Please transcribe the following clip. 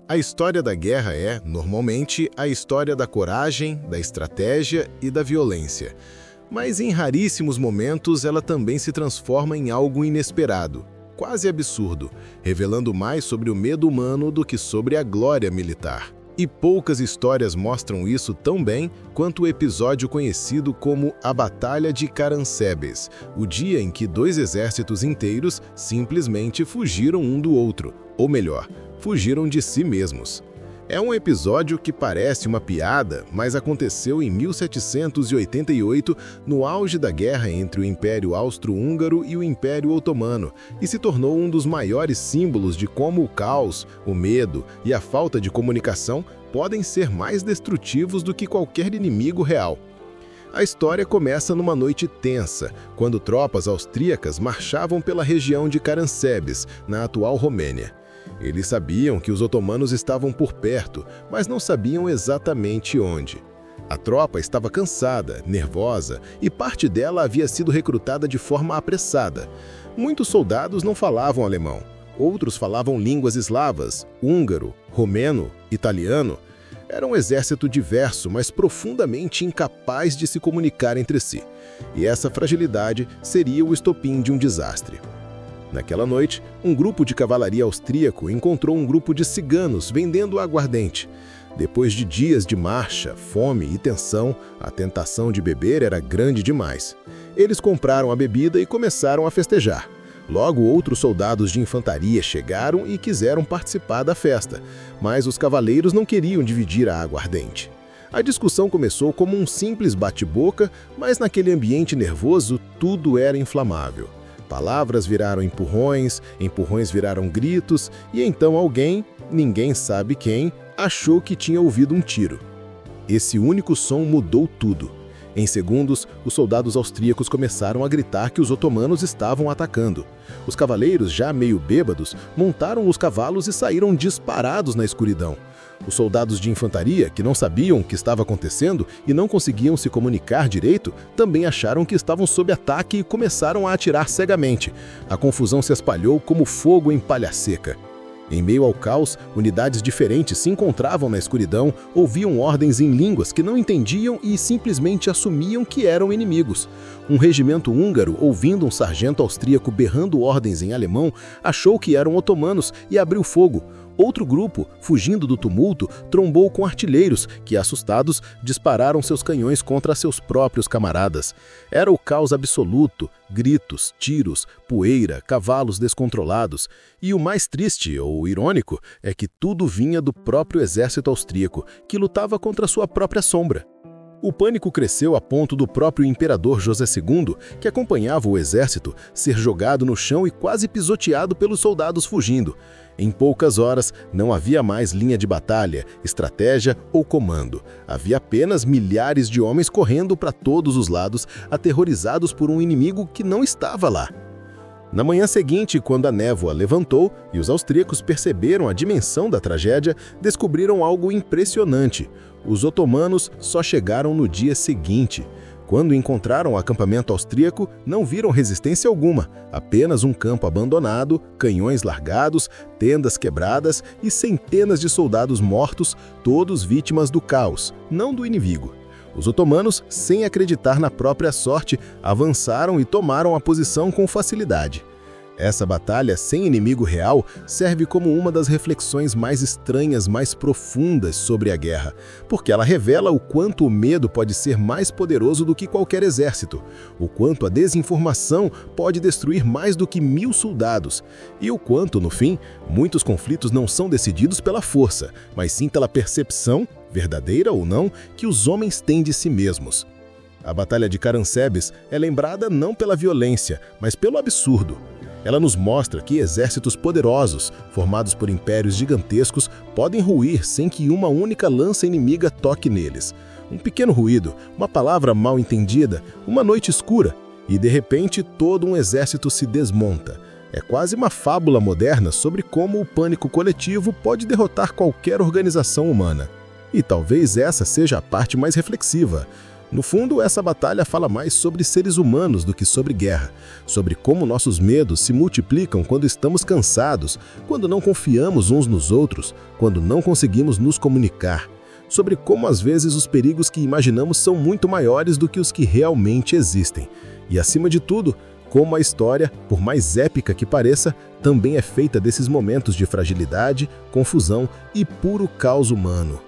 A história da guerra é, normalmente, a história da coragem, da estratégia e da violência. Mas em raríssimos momentos ela também se transforma em algo inesperado, quase absurdo, revelando mais sobre o medo humano do que sobre a glória militar. E poucas histórias mostram isso tão bem quanto o episódio conhecido como a Batalha de Caransebes, o dia em que dois exércitos inteiros simplesmente fugiram um do outro, ou melhor, fugiram de si mesmos. É um episódio que parece uma piada, mas aconteceu em 1788, no auge da guerra entre o Império Austro-Húngaro e o Império Otomano, e se tornou um dos maiores símbolos de como o caos, o medo e a falta de comunicação podem ser mais destrutivos do que qualquer inimigo real. A história começa numa noite tensa, quando tropas austríacas marchavam pela região de Caransebes, na atual Romênia. Eles sabiam que os otomanos estavam por perto, mas não sabiam exatamente onde. A tropa estava cansada, nervosa, e parte dela havia sido recrutada de forma apressada. Muitos soldados não falavam alemão, outros falavam línguas eslavas, húngaro, romeno, italiano. Era um exército diverso, mas profundamente incapaz de se comunicar entre si. E essa fragilidade seria o estopim de um desastre. Naquela noite, um grupo de cavalaria austríaco encontrou um grupo de ciganos vendendo aguardente. Depois de dias de marcha, fome e tensão, a tentação de beber era grande demais. Eles compraram a bebida e começaram a festejar. Logo, outros soldados de infantaria chegaram e quiseram participar da festa, mas os cavaleiros não queriam dividir a aguardente. A discussão começou como um simples bate-boca, mas naquele ambiente nervoso tudo era inflamável. Palavras viraram empurrões, empurrões viraram gritos, e então alguém, ninguém sabe quem, achou que tinha ouvido um tiro. Esse único som mudou tudo. Em segundos, os soldados austríacos começaram a gritar que os otomanos estavam atacando. Os cavaleiros, já meio bêbados, montaram os cavalos e saíram disparados na escuridão. Os soldados de infantaria, que não sabiam o que estava acontecendo e não conseguiam se comunicar direito, também acharam que estavam sob ataque e começaram a atirar cegamente. A confusão se espalhou como fogo em palha seca. Em meio ao caos, unidades diferentes se encontravam na escuridão, ouviam ordens em línguas que não entendiam e simplesmente assumiam que eram inimigos. Um regimento húngaro, ouvindo um sargento austríaco berrando ordens em alemão, achou que eram otomanos e abriu fogo. Outro grupo, fugindo do tumulto, trombou com artilheiros que, assustados, dispararam seus canhões contra seus próprios camaradas. Era o caos absoluto, gritos, tiros, poeira, cavalos descontrolados. E o mais triste, ou irônico, é que tudo vinha do próprio exército austríaco, que lutava contra sua própria sombra. O pânico cresceu a ponto do próprio imperador José II, que acompanhava o exército, ser jogado no chão e quase pisoteado pelos soldados fugindo. Em poucas horas, não havia mais linha de batalha, estratégia ou comando. Havia apenas milhares de homens correndo para todos os lados, aterrorizados por um inimigo que não estava lá. Na manhã seguinte, quando a névoa levantou e os austríacos perceberam a dimensão da tragédia, descobriram algo impressionante. Os otomanos só chegaram no dia seguinte. Quando encontraram o acampamento austríaco, não viram resistência alguma, apenas um campo abandonado, canhões largados, tendas quebradas e centenas de soldados mortos, todos vítimas do caos, não do inimigo. Os otomanos, sem acreditar na própria sorte, avançaram e tomaram a posição com facilidade. Essa batalha sem inimigo real serve como uma das reflexões mais estranhas, mais profundas sobre a guerra, porque ela revela o quanto o medo pode ser mais poderoso do que qualquer exército, o quanto a desinformação pode destruir mais do que 1000 soldados, e o quanto, no fim, muitos conflitos não são decididos pela força, mas sim pela percepção, verdadeira ou não, que os homens têm de si mesmos. A Batalha de Caransebes é lembrada não pela violência, mas pelo absurdo. Ela nos mostra que exércitos poderosos, formados por impérios gigantescos, podem ruir sem que uma única lança inimiga toque neles. Um pequeno ruído, uma palavra mal entendida, uma noite escura, e de repente todo um exército se desmonta. É quase uma fábula moderna sobre como o pânico coletivo pode derrotar qualquer organização humana. E talvez essa seja a parte mais reflexiva. No fundo, essa batalha fala mais sobre seres humanos do que sobre guerra, sobre como nossos medos se multiplicam quando estamos cansados, quando não confiamos uns nos outros, quando não conseguimos nos comunicar, sobre como às vezes os perigos que imaginamos são muito maiores do que os que realmente existem. E acima de tudo, como a história, por mais épica que pareça, também é feita desses momentos de fragilidade, confusão e puro caos humano.